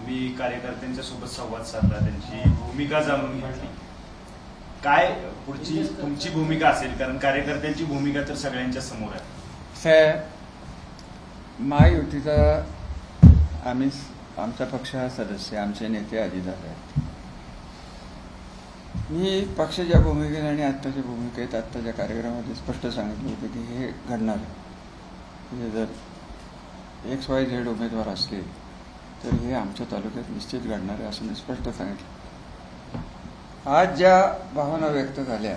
तुम्ही कार्यकर्त्यांच्या सोबत संवाद साधला, त्यांची भूमिका जाणून घेतली. काय पुढची तुमची भूमिका असेल? कारण कार्यकर्त्यांची भूमिका तर सगळ्यांच्या समोर आहे. महायुतीचा आमचा पक्ष हा सदस्य, आमचे नेते अजितदादा आहेत. मी पक्षाच्या भूमिकेत आणि आत्ताच्या भूमिकेत आत्ताच्या कार्यक्रमामध्ये स्पष्ट सांगितलं होतं की हे घडणार आहे. म्हणजे जर XYZ उमेदवार असले तर हे आमच्या तालुक्यात निश्चित घडणार आहे असं मी स्पष्ट सांगितलं. आज ज्या भावना व्यक्त झाल्या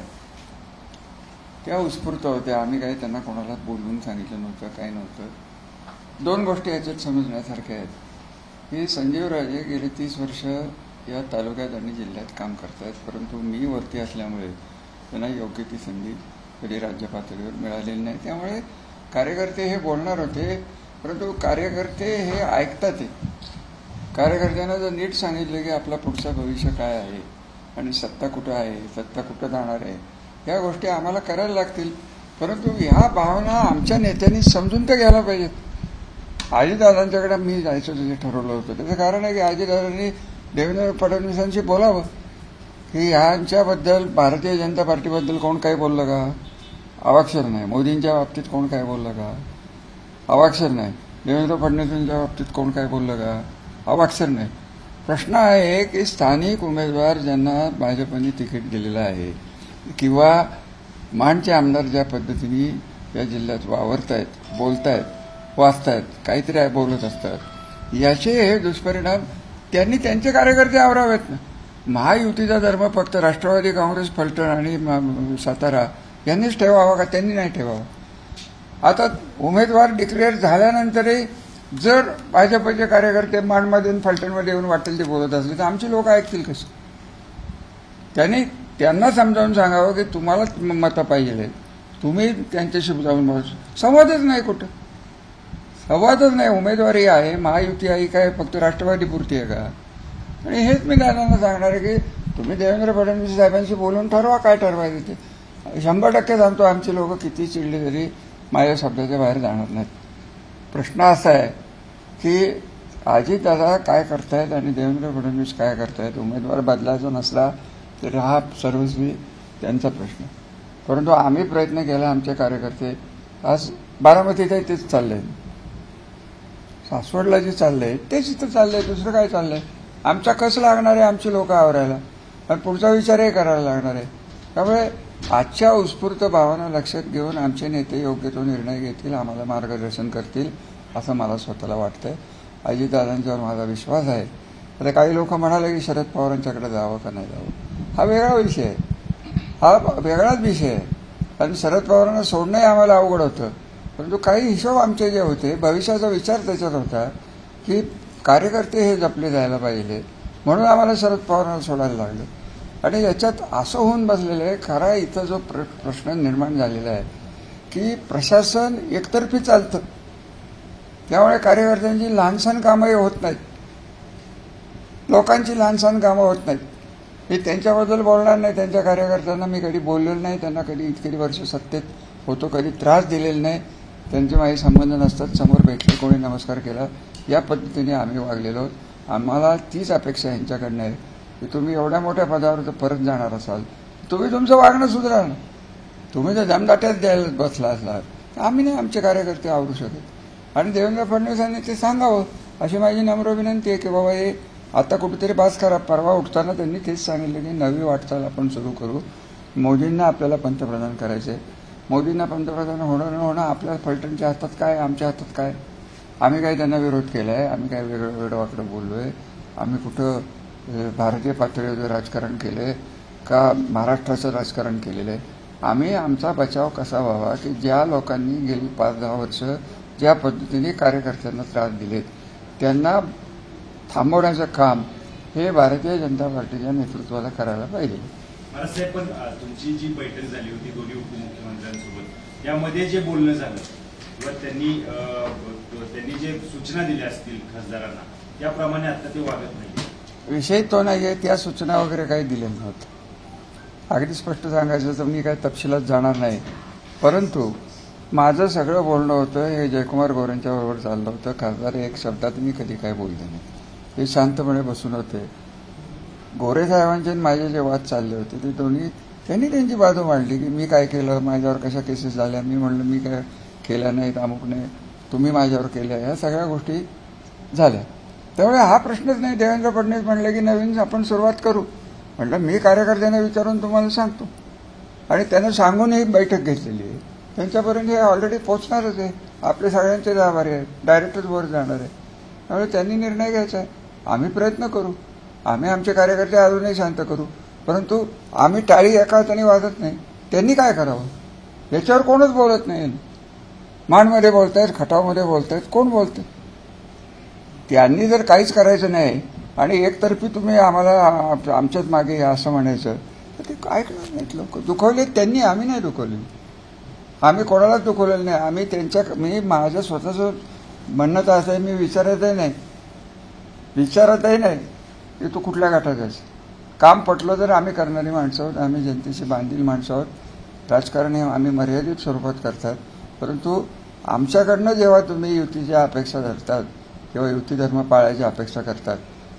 त्या उत्स्फूर्त होत्या. आम्ही काही त्यांना कोणाला बोलवून सांगितलं नव्हतं, काही नव्हतं. दोन गोष्टी याच्यात समजण्यासारख्या आहेत की संजीवराजे गेले 30 वर्ष या तालुक्यात आणि जिल्ह्यात काम करतात, परंतु मी वरती असल्यामुळे त्यांना योग्य ती संधी कधी राज्य पातळीवर मिळालेली नाही. त्यामुळे कार्यकर्ते हे बोलणार होते, परंतु कार्यकर्ते हे ऐकतात. कार्यकर्त्यांना जर नीट सांगितलं की आपला पुढचं भविष्य काय आहे आणि सत्ता कुठं आहे, सत्ता कुठं जाणार आहे, ह्या गोष्टी आम्हाला करायला लागतील. परंतु ह्या भावना आमच्या नेत्यांनी समजून तर घ्यायला पाहिजेत. अजितदादांच्याकडे मी जायचं जे ठरवलं होतं त्याचं कारण आहे की अजितदादांनी देवेंद्र फडणवीसांशी बोलावं की ह्यांच्याबद्दल, भारतीय जनता पार्टीबद्दल कोण काही बोललं का? अवाक्षर नाही. मोदींच्या बाबतीत कोण काय बोललं का? अवाक्षर नाही. देवेंद्र फडणवीसांच्या बाबतीत कोण काय बोललं का? अवाक्षर नाही. प्रश्न आहे की स्थानिक उमेदवार ज्यांना भाजपने तिकीट दिलेलं आहे किंवा माणचे आमदार ज्या पद्धतीने या जिल्ह्यात वावरतायत, बोलतायत, वाचतायत, काहीतरी बोलत असतात, याचे हे दुष्परिणाम त्यांनी त्यांचे कार्यकर्ते आवरावेत ना. महायुतीचा धर्म फक्त राष्ट्रवादी काँग्रेस, फलटण आणि सातारा यांनीच ठेवावा का? त्यांनी नाही ठेवावा. आता उमेदवार डिक्लेअर झाल्यानंतरही जर भाजपचे कार्यकर्ते माणमध्ये फलटणमध्ये येऊन वाटेल ते बोलत असले तर आमची लोक ऐकतील कसं? त्यांना समजावून सांगावं की तुम्हाला मतं पाहिजे, तुम्ही त्यांच्याशी जाऊन संवादच नाही. कुठं संवादच नाही. उमेदवारी आहे, महायुती आहे, काय फक्त राष्ट्रवादीपुरती आहे का? आणि हेच मी दादांना सांगणार आहे की तुम्ही देवेंद्र फडणवीस साहेबांशी बोलून ठरवा काय ठरवायचं ते. 100% सांगतो, आमची लोक किती चिडली तरी माझ्या शब्दाच्या बाहेर जाणार नाहीत. प्रश्न असा आहे की अजितदादा काय करतायत आणि देवेंद्र फडणवीस काय करतायत. उमेदवार बदलायचा नसला तर हा सर्वस्वी त्यांचा प्रश्न. परंतु आम्ही प्रयत्न केला, आमचे कार्यकर्ते आज बारामतीत आहे तेच चाललंय, सासवडला जे चाललंय तेच इथं चाललंय, दुसरं काय चाललंय. आमचा कस लागणार आहे आमची लोक आवरायला आणि पुढचा विचारही करायला लागणार आहे. त्यामुळे आजच्या उत्स्फूर्त भावना लक्षात घेऊन आमचे नेते योग्य तो निर्णय घेतील, आम्हाला मार्गदर्शन करतील असं मला स्वतःला वाटतंय. अजितदादांच्यावर माझा विश्वास आहे. आता काही लोक म्हणाले की शरद पवारांच्याकडे जावं का नाही जावं, हा वेगळा विषय आहे, हा वेगळाच विषय आहे. आणि शरद पवारांना सोडणंही आम्हाला अवघड होतं. परंतु काही हिशोब आमचे जे होते, भविष्याचा विचार त्याच्यात होता की कार्यकर्ते हे जपले जायला पाहिजे, म्हणून आम्हाला शरद पवारांना सोडायला लागलं. आणि याच्यात असं होऊन बसलेलं आहे, खरा इथं जो प्रश्न निर्माण झालेला आहे की प्रशासन एकतर्फी चालतं, त्यामुळे कार्यकर्त्यांची लहानसहान कामंही होत नाहीत, लोकांची लहानसहान कामं होत नाहीत. मी त्यांच्याबद्दल बोलणार नाही. त्यांच्या कार्यकर्त्यांना मी कधी बोललेलो नाही, त्यांना कधी इतकी वर्ष सत्तेत होतो कधी त्रास दिलेला नाही. त्यांचे माझे संबंध नसतात. समोर भेटले, कोणी नमस्कार केला, या पद्धतीने आम्ही वागलेलो आहोत. आम्हाला तीच अपेक्षा यांच्याकडनं आहे की तुम्ही एवढ्या मोठ्या पदावर जर परत जाणार असाल तुम्ही तुमचं वागणं सुधारा ना. तुम्ही जर दमदाट्यात द्यायला बसला असलात तर आम्ही नाही आमचे कार्यकर्ते आवरू शकत. आणि देवेंद्र फडणवीसांनी ते सांगावं अशी माझी नम्र विनंती आहे की बाबा हे आता कुठेतरी बास करा. परवा उठताना त्यांनी तेच सांगितलं की नवी वाटचाल आपण सुरू करू. मोदींना आपल्याला पंतप्रधान करायचे. मोदींना पंतप्रधान होणं आपल्या फलटणच्या हातात काय, आमच्या हातात काय? आम्ही काही त्यांना विरोध केला आहे? आम्ही काय वेगळं वाकडं बोललो आहे? आम्ही कुठं भारतीय पातळीवर राजकारण केलं आहे का महाराष्ट्राचं राजकारण केलेलं आहे? आम्ही आमचा बचाव कसा व्हावा की ज्या लोकांनी गेली 5-10 वर्ष ज्या पद्धतीने कार्यकर्त्यांना त्रास दिलेत त्यांना थांबवण्याचं काम हे भारतीय जनता पार्टीच्या नेतृत्वाला करायला पाहिजे. साहेब, पण तुमची जी बैठक झाली होती दोन्ही उपमुख्यमंत्र्यांसोबत, त्यामध्ये जे बोलणं झालं किंवा त्यांनी जे सूचना दिल्या असतील खासदारांना त्याप्रमाणे आता ते वागत नाही. विषय तो नाहीये, त्या सूचना वगैरे काही दिल्या नव्हत्या. अगदी स्पष्ट सांगायचं तर मी काही तपशिलात जाणार नाही. परंतु माझं सगळं बोलणं होतं हे जयकुमार गोरेंच्या बरोबर चाललं होतं. खासदार एक शब्दात मी कधी काय बोलले नाही. हे शांतपणे बसून होते. गोरे साहेबांचे आणि माझे जे वाद चालले होते ते दोन्ही त्यांनी त्यांची बाजू मांडली की मी काय केलं, माझ्यावर कशा केसेस झाल्या, मी म्हणलं मी काय केल्या नाहीत, अमुकने तुम्ही माझ्यावर केल्या, ह्या सगळ्या गोष्टी झाल्या. त्यामुळे हा प्रश्नच नाही. देवेंद्र फडणवीस म्हणले की नवीन आपण सुरुवात करू. म्हटलं मी कार्यकर्त्यांना विचारून तुम्हाला सांगतो. आणि त्यांना सांगूनही बैठक घेतलेली आहे. त्यांच्यापर्यंत हे ऑलरेडी पोहोचणारच आहे. आपले सगळ्यांचे जबाबदारी आहे, डायरेक्टच वर जाणार आहे. त्यामुळे त्यांनी निर्णय घ्यायचा आहे. आम्ही प्रयत्न करू, आम्ही आमचे कार्यकर्ते अजूनही शांत करू. परंतु आम्ही टाळी एका हाताने वाजत नाही. त्यांनी काय करावं याच्यावर कोणच बोलत नाही. माणमध्ये बोलतायत, खटावमध्ये बोलतायत, कोण बोलतंय? त्यांनी जर काहीच करायचं नाही आणि एकतर्फी तुम्ही आम्हाला आमच्याच मागे या असं म्हणायचं तर ते काय करणार नाहीत लोक. दुखवले त्यांनी, आम्ही नाही दुखवले. आम्ही कोणालाच दुखवलेलं नाही. आम्ही मी माझं स्वतःचं म्हणणं तर असं आहे, मी विचारतही नाही की तू कुठल्या गटात आहेस. काम पटलं तर आम्ही करणारी माणसं आहोत. आम्ही जनतेशी बांधील माणसं आहोत. राजकारण हे आम्ही मर्यादित स्वरूपात करतात. परंतु आमच्याकडनं जेव्हा तुम्ही युतीच्या अपेक्षा धरतात किंवा युती धर्म पाळायची अपेक्षा करतात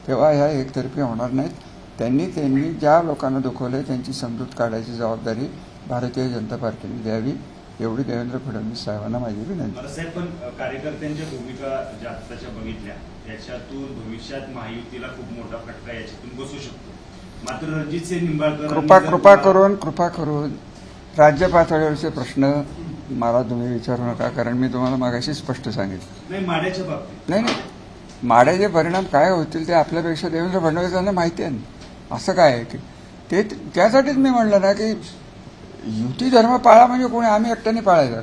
तेव्हा ह्या एकतर्फी होणार नाहीत. त्यांनी ज्या लोकांना दुखवलंय त्यांची समजूत काढायची जबाबदारी भारतीय जनता पार्टीने द्यावी, एवढी देवेंद्र फडणवीस साहेबांना माझी विनंती. साहेब, पण कार्यकर्त्यांच्या भूमिका ज्या आत्ताच्या बघितल्या त्याच्यातून भविष्यात महायुतीला खूप मोठा फटका याच्यातून बसू शकतो. मात्र रणजितसिंह निंबाळकर कृपा करून राज्य पातळीवरचे प्रश्न मला तुम्ही विचारू नका. कारण मी तुम्हाला मागाशी स्पष्ट सांगितलं. नाही, माड्याच्या बाबतीत नाही, माड्याचे परिणाम काय होतील ते आपल्यापेक्षा देवेंद्र फडणवीसांना माहिती आहे. असं काय आहे की ते त्यासाठीच मी म्हणलं ना की युती धर्म पाळा म्हणजे कोणी आम्ही एकट्याने पाळायचा.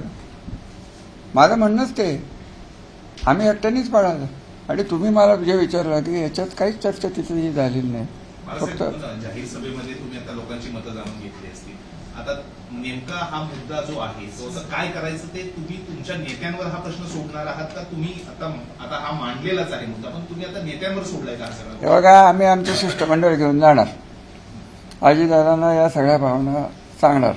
माझं म्हणणंच ते आम्ही एकट्यानेच पाळायचं. आणि तुम्ही मला जे विचारलं की याच्यात काहीच चर्चा तिथेही झालेली नाही. फक्त जाहीर सभेमध्ये तुम्ही आता लोकांची मतं जाणून घेतली असतील. आता नेमका हा मुद्दा जो आहे तो काय करायचं ते तुम्ही तुमच्या नेत्यांवर हा प्रश्न सोडणार आहात का? तुम्ही आता हा मांडलेलाच आहे मुद्दा, पण तुम्ही आता नेत्यांवर सोडलाय का सगळं? तेव्हा काय आम्ही आमचे शिष्टमंडळ घेऊन जाणार, अजितदादांना या सगळ्या भावना सांगणार.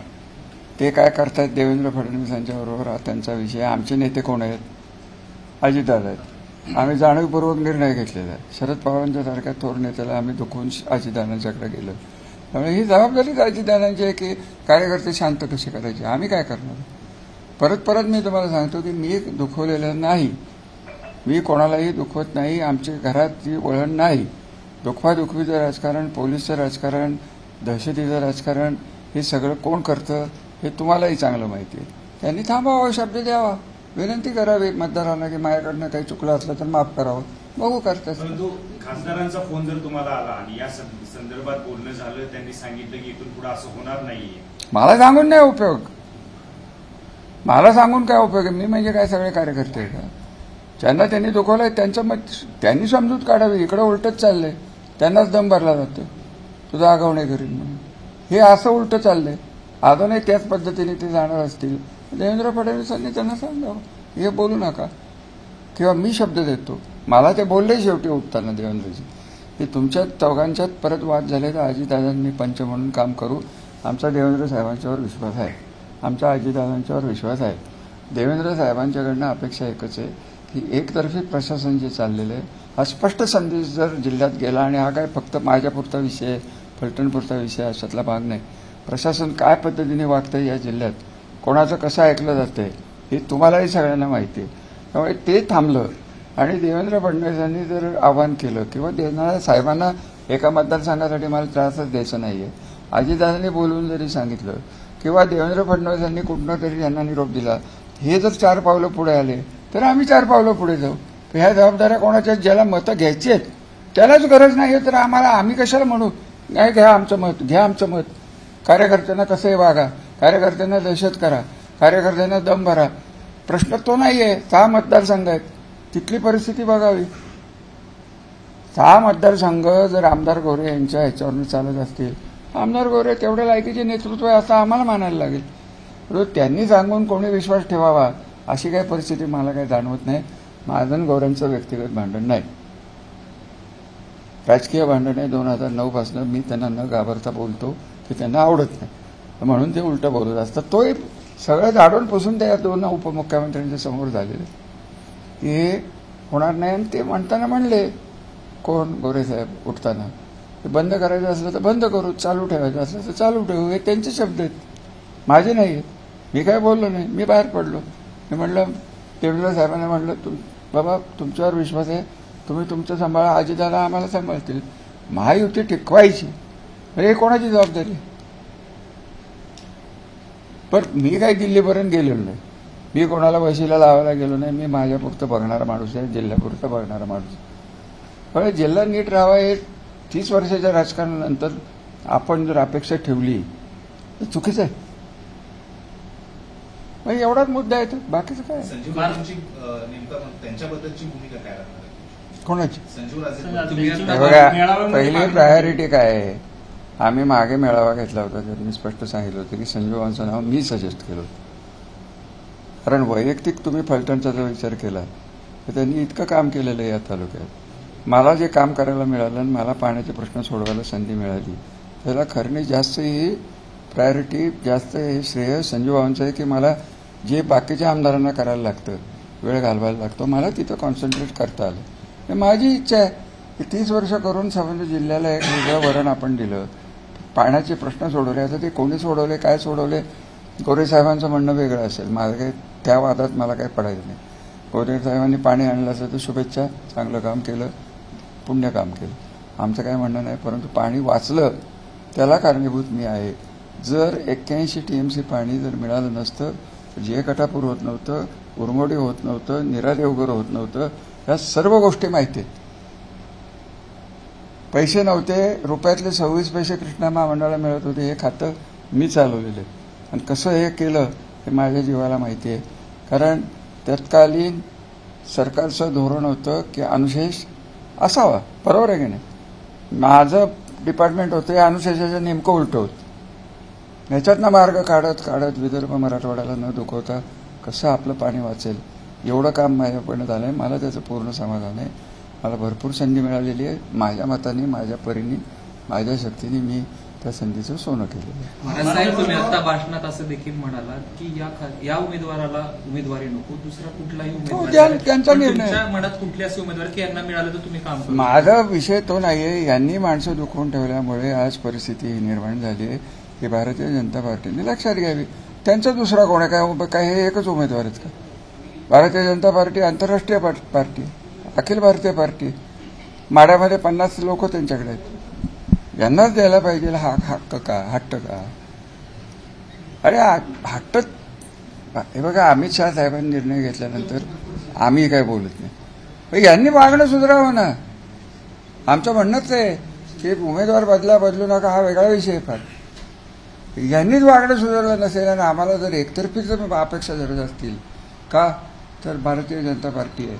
ते काय करतायत देवेंद्र फडणवीसांच्या बरोबर हा त्यांचा विषय. आमचे नेते कोण आहेत? अजितदादा आहेत. आम्ही जाणीवपूर्वक निर्णय घेतलेला आहे. शरद पवारांच्या सारख्या थोर नेत्याला आम्ही दुखवून अजितदादांच्याकडे गेलो. त्यामुळे ही जबाबदारीच अजितदादांची आहे की कार्यकर्ते शांत कसे करायचे. आम्ही काय करणार? परत मी तुम्हाला सांगतो की मी दुखवलेलं नाही, मी कोणालाही दुखवत नाही. आमच्या घरात ती वळण नाही. दुखवादुखवीचं राजकारण, पोलिसचं राजकारण, दहशतीचं राजकारण हे सगळं कोण करतं हे तुम्हालाही चांगलं माहिती आहे. त्यांनी थांबावं, शब्द द्यावा, विनंती करावी मतदारांना की माझ्याकडनं काही चुकलं असलं तर माफ करावं. बघू करतात. परंतु खासदारांचा फोन जर तुम्हाला आला आणि या संदर्भात बोलणं झालं, त्यांनी सांगितलं की इथून पुढे असं होणार नाहीये, मला सांगून नाही उपयोग. मला सांगून काय उपयोग आहे? मी म्हणजे काय सगळे कार्यकर्ते आहे का? ज्यांना त्यांनी दुखवलंय त्यांचं मत त्यांनी समजूत काढावी. इकडं उलटच चाललंय, त्यांनाच दम भरला जातो, तुझा आगाव नाही करीन म्हणून. हे असं उलटं चाललंय. अजूनही त्याच पद्धतीने ते जाणार असतील देवेंद्र फडणवीसांनी त्यांना सांगावं हे बोलू नका. किंवा मी शब्द देतो, मला ते बोलले शेवटी उठताना देवेंद्रजी की तुमच्या चौघांच्यात परत वाद झाले तर अजितदादांनी पंच म्हणून काम करू. आमचा देवेंद्र साहेबांच्यावर विश्वास आहे, आमच्या अजितदादांच्यावर विश्वास आहे. देवेंद्र साहेबांच्याकडनं अपेक्षा एकच आहे की एकतर्फी प्रशासन जे चाललेलं आहे हा स्पष्ट संदेश जर जिल्ह्यात गेला, आणि हा काय फक्त माझ्यापुरता विषय, फलटणपुरता विषय अशातला भाग नाही. प्रशासन काय पद्धतीने वागतंय या जिल्ह्यात, कोणाचं कसं ऐकलं जातंय हे तुम्हालाही सगळ्यांना माहिती आहे. त्यामुळे ते थांबलं आणि देवेंद्र फडणवीसांनी जर आवाहन केलं किंवा देणाऱ्या साहेबांना एका मतदारसंघासाठी मला त्रासच द्यायचा नाहीये, अजितदादांनी बोलून जरी सांगितलं किंवा देवेंद्र फडणवीसांनी कुठनं तरी यांना निरोप दिला, हे जर 4 पावलं पुढे आले तर आम्ही 4 पावलं पुढे जाऊ. ह्या जबाबदाऱ्या कोणाच्या ज्याला मतं घ्यायची आहेत त्यालाच गरज नाही तर आम्ही कशाला म्हणू नाही घ्या आमचं मत, घ्या आमचं मत. कार्यकर्त्यांना कसंही वागा, कार्यकर्त्यांना दहशत करा, कार्यकर्त्यांना दम भरा, प्रश्न तो नाहीये. 6 मतदारसंघ आहेत, तिथली परिस्थिती बघावी. 6 मतदारसंघ जर आमदार गोरे यांच्या ह्याच्यावरून चालत असतील, आमदार गोरे तेवढ्या लायकीचे नेतृत्व आहे असं आम्हाला मानायला लागेल. रोज त्यांनी सांगून कोणी विश्वास ठेवावा अशी काही परिस्थिती मला काही जाणवत नाही. माझं गोऱ्यांचं व्यक्तिगत भांडण नाही, राजकीय भांडण आहे. 2009 पासून मी त्यांना न घाबरता बोलतो की त्यांना आवडत नाही म्हणून ते उलटं बोलत असतात. तोही सगळं झाडून पुसून त्या 2 उपमुख्यमंत्र्यांच्या समोर झालेले हे होणार नाही. आणि ते म्हणताना म्हणले कोण गोरेसाहेब उठताना ते बंद करायचं असलं तर बंद करू, चालू ठेवायचं असलं तर चालू ठेवू, हे त्यांचे शब्द आहेत, माझे नाही आहेत. मी काय बोललो नाही, मी बाहेर पडलो. मी म्हटलं देवेंद्र साहेबांना म्हटलं बाबा तुमच्यावर विश्वास आहे, तुम्ही तुमचं सांभाळा, अजितदादा आम्हाला सांभाळतील. महायुती टिकवायची हे कोणाची जबाबदारी? पण मी काही दिल्लीपर्यंत गेलेलो नाही, मी कोणाला वशिला लावायला गेलो नाही. मी माझ्यापुरतं बघणारा माणूस आहे, जिल्ह्यापुरतं बघणारा माणूस आहे. पण जिल्हा नीट राहावा हे 30 वर्षाच्या राजकारणानंतर आपण जर अपेक्षा ठेवली तर चुकीचं आहे. मग एवढाच मुद्दा आहे, तर बाकीचं काय? संजीव राजेंची नेमकं त्यांच्याबद्दलची भूमिका काय राहणार आहे? कोणाची? संजीव राजे हे बघा, पहिली प्रायोरिटी काय आहे? आम्ही मागे मेळावा घेतला होता, तर मी स्पष्ट सांगितलं होतं की संजीव वांचं नाव मी सजेस्ट केलं होतं. कारण वैयक्तिक तुम्ही फलटणचा जर विचार केला तर त्यांनी इतकं काम केलेलं आहे या तालुक्यात. मला जे काम करायला मिळालं आणि मला पाण्याचे प्रश्न सोडवायला संधी मिळाली, त्याला खरंच जास्त ही प्रायोरिटी, जास्त हे श्रेय संजीव वांचं आहे की मला जे बाकीच्या आमदारांना करायला लागतं, वेळ घालवायला लागतो, मला तिथं कॉन्सन्ट्रेट करता आलं. हे माझी इच्छा आहे की 30 वर्ष करून संबंध जिल्ह्याला एक वेगळं वरण आपण दिलं, पाण्याचे प्रश्न सोडवले. आता ते कोणी सोडवले, काय सोडवले, गोरेसाहेबांचं म्हणणं वेगळं असेल, माझं काही त्या वादात मला काही पडायचं नाही. गोरेसाहेबांनी पाणी आणलं असेल तर शुभेच्छा, चांगलं काम केलं, पुण्य काम केलं, आमचं काय म्हणणं नाही. परंतु पाणी वाचलं त्याला कारणीभूत मी आहे. जर 81 TMC पाणी जर मिळालं नसतं, जे कटापूर होत नव्हतं, उरमोडी होत नव्हतं, निरादेवगर होत नव्हतं, या सर्व गोष्टी माहिती आहेत. पैसे नव्हते, रुपयातले 26 पैसे कृष्णा महामंडळाला मिळत होते, हे खातं मी चालवलेलं आहे. आणि कसं हे केलं हे माझ्या जीवाला माहिती आहे. कारण तत्कालीन सरकारचं धोरण होतं की अनुशेष असावा, बरोबर आहे की नाही? माझं डिपार्टमेंट होतं, या अनुशेषाचं नेमकं उलटं होतं. ह्याच्यातनं मार्ग काढत काढत विदर्भ मराठवाड्याला न दुखवता कसं आपलं पाणी वाचेल एवढं काम माझ्याकडनं झालं आहे. मला त्याचं पूर्ण समाधान आहे. मला भरपूर संधी मिळालेली आहे. माझ्या मताने, माझ्या परीने, माझ्या शक्तीने मी त्या संधीचं सोनं केलेलं आहे. महाराज साहेब, तुम्ही आता भाषणात असं देखील म्हणालात की या उमेदवाराला उमेदवारी नको, दुसरा कुठलाही उमेदवार, त्यांचा निर्णय. तुमच्या मनात कुठली अशी उमेदवार की यांना मिळालं तर तुम्ही काम करा? माझा विषय तो नाहीये. यांनी माणसं दुखवून ठेवल्यामुळे आज परिस्थिती ही निर्माण झाली आहे की भारतीय जनता पार्टीने लक्षात घ्यावी. त्यांचा दुसरा कोण आहे? काय हे एकच उमेदवार आहेत का? भारतीय जनता पार्टी आंतरराष्ट्रीय पार्टी, अखिल भारतीय पार्टी, माड्यामध्ये 50 लोक त्यांच्याकडे आहेत. यांनाच द्यायला पाहिजे हा हक्क का, हट्ट का? अरे हट्ट, हे बघा, अमित शहा साहेबांनी निर्णय घेतल्यानंतर आम्ही काय बोलत नाही. यांनी वागणं सुधारावं ना. आमचं म्हणणंच आहे की उमेदवार बदलू नका, हा वेगळा विषय आहे. फार यांनीच वागणं सुधारलं नसेल आणि आम्हाला जर एकतर्फीच अपेक्षा धरत असतील का, तर भारतीय जनता पार्टी आहे,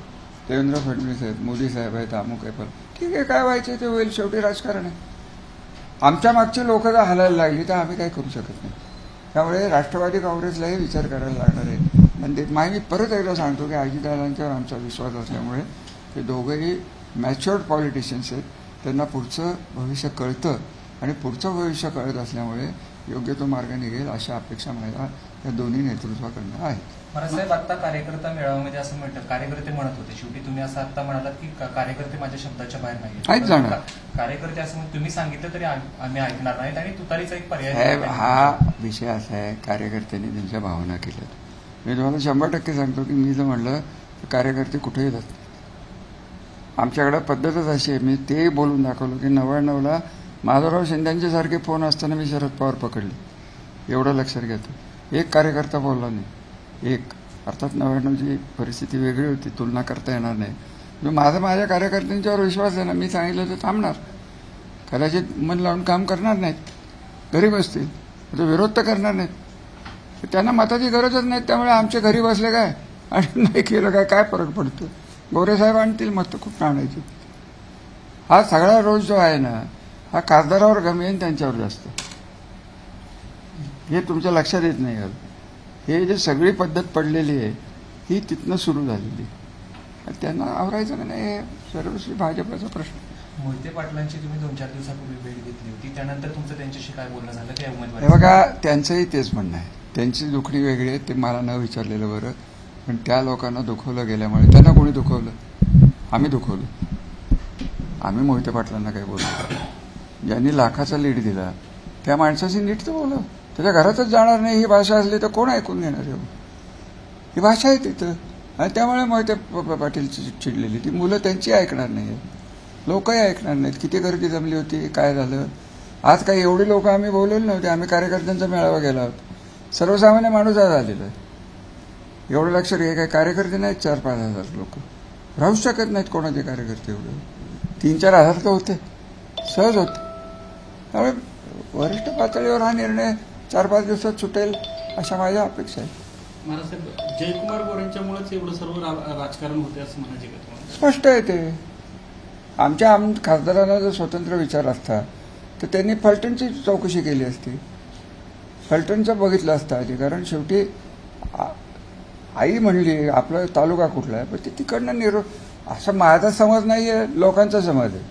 देवेंद्र फडणवीस आहेत, मोदी साहेब आहेत, अमुक आहे, पण ठीक आहे, काय व्हायचं ते होईल, शेवटी राजकारण आहे. आमच्या मागचे लोक जर हलायला लागली तर आम्ही काय करू शकत नाही. त्यामुळे राष्ट्रवादी काँग्रेसलाही विचार करायला लागणार आहे. आणि मी परत एकदा सांगतो की अजितदादांच्यावर आमचा विश्वास असल्यामुळे ते दोघंही मॅच्युअर्ड पॉलिटिशियन्स आहेत, त्यांना पुढचं भविष्य कळतं आणि पुढचं भविष्य कळत असल्यामुळे योग्य तो मार्ग निघेल अशा अपेक्षा माझ्या या दोन्ही नेतृत्वाकडनं आहे. महाराज साहेब, आता कार्यकर्ता मेळाव्यामध्ये असं म्हणतात, कार्यकर्ते म्हणत होते, शेवटी तुम्ही असं आता म्हणालात की कार्यकर्ते माझ्या शब्दाच्या बाहेर नाही जाणार. कार्यकर्ते असं तुम्ही सांगितलं तरी आम्ही ऐकणार नाहीत आणि तुतारीचा एक पर्याय. हा विषय असा आहे, कार्यकर्त्यांनी त्यांच्या भावना केल्या. मी तुम्हाला 100% सांगतो की मी जर म्हणलं तर कार्यकर्ते कुठे येतात. आमच्याकडे पद्धतच अशी आहे. मी ते बोलून दाखवलं की 99ला माधवराव शिंदेंचे सारखे फोन असताना मी शरद पवार पकडले, एवढं लक्षात घेतो. एक कार्यकर्ता बोलला नाही, एक. अर्थात 99ची परिस्थिती वेगळी होती, तुलना करता येणार नाही. माझ्या कार्यकर्त्यांच्यावर विश्वास आहे ना. मी सांगितलं तर थांबणार, कदाचित मन लावून काम करणार नाहीत, घरी बसतील, विरोध तर करणार नाहीत. त्यांना मताची गरजच नाही, त्यामुळे आमच्या घरी बसले काय आणि नाही केलं काय फरक पडतो? गोरेसाहेब आणतील मतं, खूप आणायची. हा सगळा रोज जो आहे ना, हा खासदारावर कमी आहे, त्यांच्यावर जास्त. हे तुमच्या लक्षात येत नाही. हे जे सगळी पद्धत पडलेली आहे ही तिथनं सुरू झालेली. त्यांना आवरायचं नाही, हे सर्वस्वी भाजपचा प्रश्न. मोहिते पाटलांची तुम्ही 2-4 दिवसापूर्वी भेट घेतली होती, त्यानंतर तुमचं त्यांच्याशी काय बोलणं झालं? त्या उमेदवार, हे बघा, त्यांचंही तेच म्हणणं आहे. त्यांची दुखणी वेगळी आहे, ते मला न विचारलेलं बरं. पण त्या लोकांना दुखवलं गेल्यामुळे, त्यांना कोणी दुखवलं? आम्ही दुखवलं. आम्ही मोहिते पाटलांना काही बोलतो. ज्यांनी लाखाचा लीड दिला त्या माणसाशी नीट तर बोला. त्याच्या घरातच जाणार नाही ही भाषा असली तर कोण ऐकून घेणार आहे? ही भाषा आहे तिथं. आणि त्यामुळे मोहिते पाटील चिडलेली. ती मुलं त्यांची ऐकणार नाही, लोकही ऐकणार नाहीत. किती गर्दी जमली होती, काय झालं. आज काही एवढी लोक आम्ही बोलवली नव्हती. आम्ही कार्यकर्त्यांचा मेळावा गेला आहोत. सर्वसामान्य माणूस आज आलेला आहे. एवढं लक्षात घ्या, काही कार्यकर्ते नाहीत 4-5 हजार लोक. राहूच शकत नाहीत कोणाचे कार्यकर्ते एवढे. 3-4 हजार तर होते, सहज होते. त्यामुळे वरिष्ठ पातळीवर हा निर्णय 4-5 दिवसात सुटेल अशा माझ्या अपेक्षा आहे. महाराजसाहेब, जयकुमार गोरेंच्यामुळेच एवढं सर्व राजकारण होते असं म्हणायचे का तुम्हाला? स्पष्ट आहे ते. आमच्या खासदारांना जर स्वतंत्र विचार असता तर त्यांनी फलटणची चौकशी केली असती. फलटणचं बघितलं असतं आधी. कारण शेवटी आई म्हणली आपला तालुका कुठला आहे, पण ते तिकडनं असं माझा समज नाही आहे, लोकांचा समज आहे.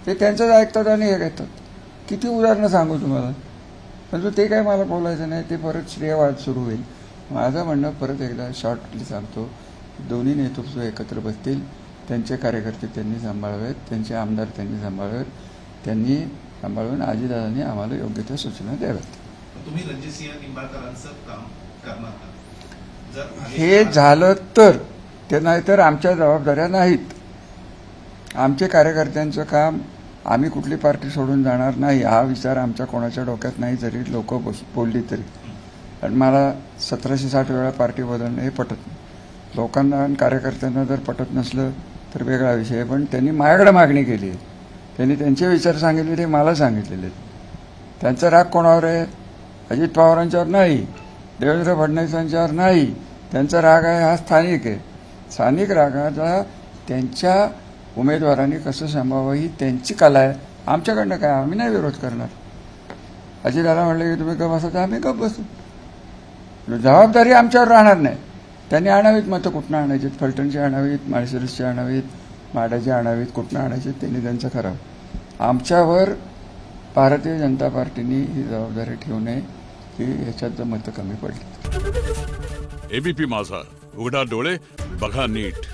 ते त्यांचंच ऐकतात आणि हे घेतात. किती उदाहरणं सांगू तुम्हाला, परंतु ते काय मला बोलायचं नाही. ते परत श्रेयवाद सुरू होईल. माझं म्हणणं परत एकदा शॉर्टली सांगतो, दोन्ही नेतृत्व एकत्र बसतील. त्यांचे कार्यकर्ते त्यांनी सांभाळावेत, त्यांचे आमदार त्यांनी सांभाळावेत. त्यांनी सांभाळून अजितदादांनी आम्हाला योग्य त्या सूचना द्याव्यात. तुम्ही रणजितसिंह निंबाळकरांचं काम करणार का? जर हे झालं तर ते, नाहीतर आमच्या जबाबदाऱ्या नाहीत. आमचे कार्यकर्त्यांचं काम, आम्ही कुठली पार्टी सोडून जाणार नाही हा विचार आमच्या कोणाच्या डोक्यात नाही, जरी लोक बोलली तरी. कारण मला 1760 वेळा पार्टी बदलणं हे पटत नाही. लोकांना आणि कार्यकर्त्यांना जर पटत नसलं तर वेगळा विषय. पण त्यांनी माझ्याकडे मागणी केली आहे. त्यांनी त्यांचे विचार सांगितले, ते मला सांगितलेले आहेत. त्यांचा राग कोणावर आहे? अजित पवारांच्यावर नाही, देवेंद्र फडणवीसांच्यावर नाही. त्यांचा राग आहे हा स्थानिक आहे. स्थानिक रागाचा त्यांच्या उमेदवारांनी कसं सांभाळावं ही त्यांची कला आहे. आमच्याकडनं काय, आम्ही नाही विरोध करणार. अजितदादा म्हणले की तुम्ही गप बसा, तर आम्ही गप बसू. जबाबदारी आमच्यावर राहणार नाही. त्यांनी आणावीत मतं, कुठनं आणायची, फलटणची आणावीत, माळशिरसची आणावीत, माड्याची आणावीत, कुठनं आणायची त्यांनी त्यांचं करावं. आमच्यावर भारतीय जनता पार्टीने ही जबाबदारी ठेवू नये की ह्याच्यात मतं कमी पडली. एबीपी माझा, उघडा डोळे बघा नीट.